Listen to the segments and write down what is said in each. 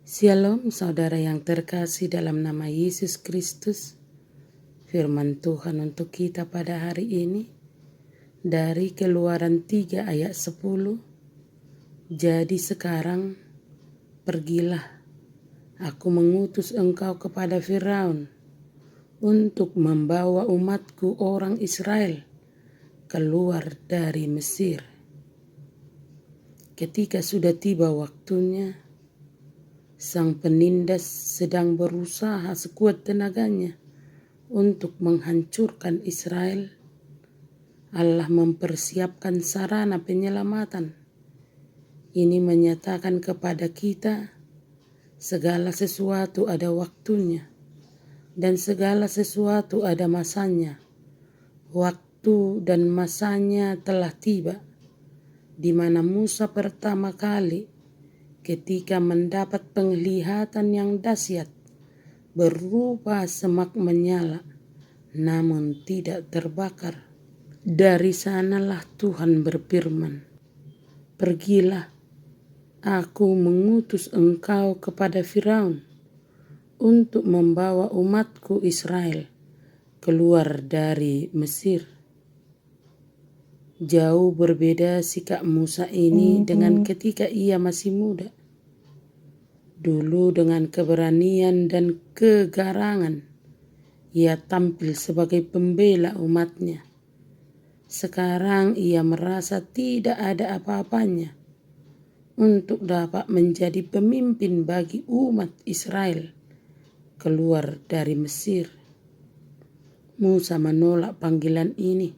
Shalom saudara yang terkasih dalam nama Yesus Kristus. Firman Tuhan untuk kita pada hari ini dari Keluaran 3 ayat 10. Jadi sekarang pergilah, aku mengutus engkau kepada Firaun untuk membawa umatku orang Israel keluar dari Mesir. Ketika sudah tiba waktunya, sang penindas sedang berusaha sekuat tenaganya untuk menghancurkan Israel. Allah mempersiapkan sarana penyelamatan. Ini menyatakan kepada kita segala sesuatu ada waktunya dan segala sesuatu ada masanya. Waktu dan masanya telah tiba di mana Musa pertama kali ketika mendapat penglihatan yang dahsyat berupa semak menyala namun tidak terbakar. Dari sanalah Tuhan berfirman, pergilah, aku mengutus engkau kepada Firaun untuk membawa umatku Israel keluar dari Mesir. Jauh berbeda sikap Musa ini dengan ketika ia masih muda. Dulu dengan keberanian dan kegarangan, ia tampil sebagai pembela umatnya. Sekarang ia merasa tidak ada apa-apanya untuk dapat menjadi pemimpin bagi umat Israel keluar dari Mesir. Musa menolak panggilan ini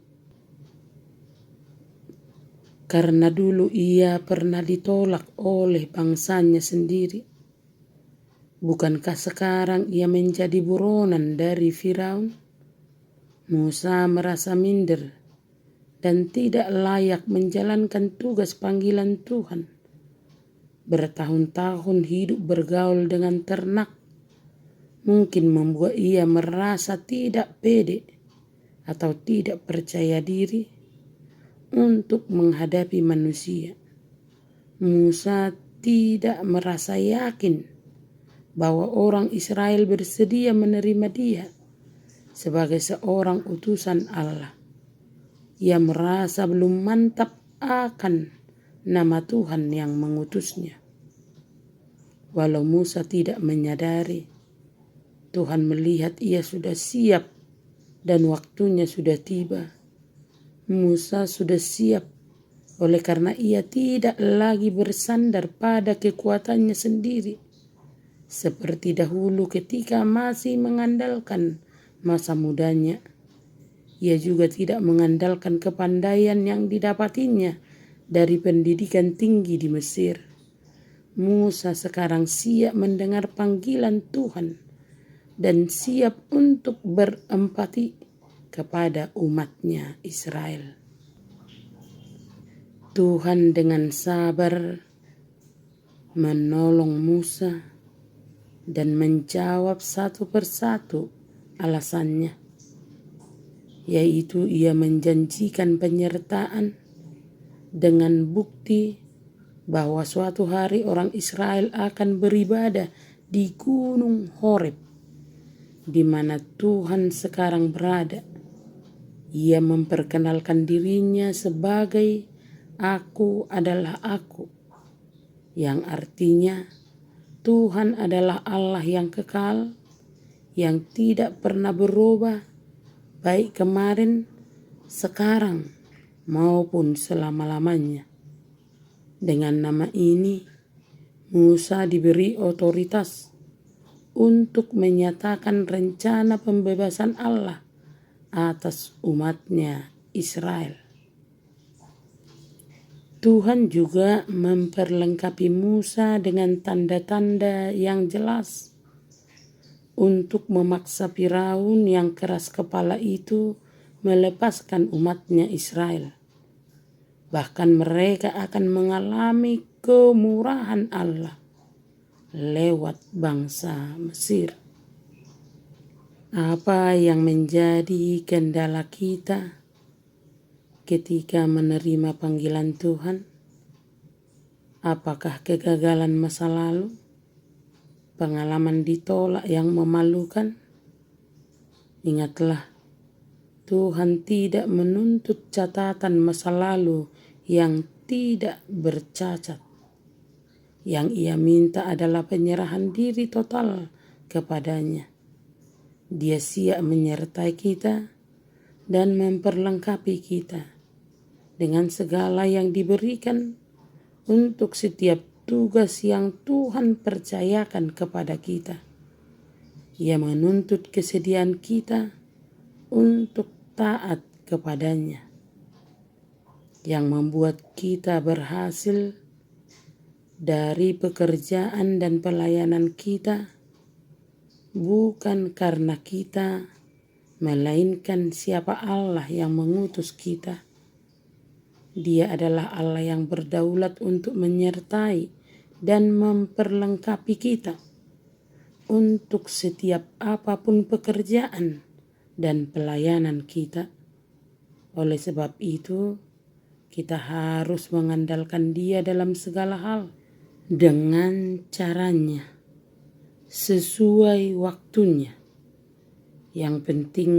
karena dulu ia pernah ditolak oleh bangsanya sendiri. Bukankah sekarang ia menjadi buronan dari Firaun? Musa merasa minder dan tidak layak menjalankan tugas panggilan Tuhan. Bertahun-tahun hidup bergaul dengan ternak mungkin membuat ia merasa tidak pede atau tidak percaya diri untuk menghadapi manusia. Musa tidak merasa yakin bahwa orang Israel bersedia menerima dia sebagai seorang utusan Allah. Ia merasa belum mantap akan nama Tuhan yang mengutusnya. Walau Musa tidak menyadari, Tuhan melihat ia sudah siap dan waktunya sudah tiba. Musa sudah siap oleh karena ia tidak lagi bersandar pada kekuatannya sendiri seperti dahulu ketika masih mengandalkan masa mudanya. Ia juga tidak mengandalkan kepandaian yang didapatinya dari pendidikan tinggi di Mesir. Musa sekarang siap mendengar panggilan Tuhan dan siap untuk berempati kepada umatnya Israel. Tuhan dengan sabar menolong Musa dan menjawab satu persatu alasannya, yaitu ia menjanjikan penyertaan dengan bukti bahwa suatu hari orang Israel akan beribadah di Gunung Horeb, di mana Tuhan sekarang berada. Ia memperkenalkan dirinya sebagai Aku adalah Aku, yang artinya Tuhan adalah Allah yang kekal, yang tidak pernah berubah, baik kemarin, sekarang, maupun selama-lamanya. Dengan nama ini, Musa diberi otoritas untuk menyatakan rencana pembebasan Allah atas umatnya Israel. Tuhan juga memperlengkapi Musa dengan tanda-tanda yang jelas untuk memaksa Firaun yang keras kepala itu melepaskan umatnya Israel. Bahkan mereka akan mengalami kemurahan Allah lewat bangsa Mesir. Apa yang menjadi kendala kita ketika menerima panggilan Tuhan? Apakah kegagalan masa lalu? pengalaman ditolak yang memalukan, ingatlah Tuhan tidak menuntut catatan masa lalu yang tidak bercacat. Yang Ia minta adalah penyerahan diri total kepadanya. Dia siap menyertai kita dan memperlengkapi kita dengan segala yang diberikan untuk setiap tugas yang Tuhan percayakan kepada kita. Ia menuntut kesediaan kita untuk taat kepadanya, yang membuat kita berhasil dari pekerjaan dan pelayanan kita, bukan karena kita, melainkan siapa Allah yang mengutus kita. Dia adalah Allah yang berdaulat untuk menyertai dan memperlengkapi kita untuk setiap apapun pekerjaan dan pelayanan kita. Oleh sebab itu, kita harus mengandalkan Dia dalam segala hal dengan caranya, sesuai waktunya. Yang penting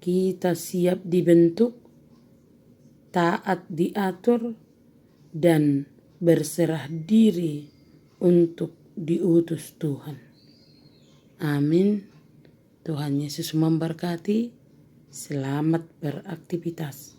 kita siap dibentuk, taat diatur, dan berserah diri untuk diutus Tuhan. Amin. Tuhan Yesus memberkati. Selamat beraktivitas.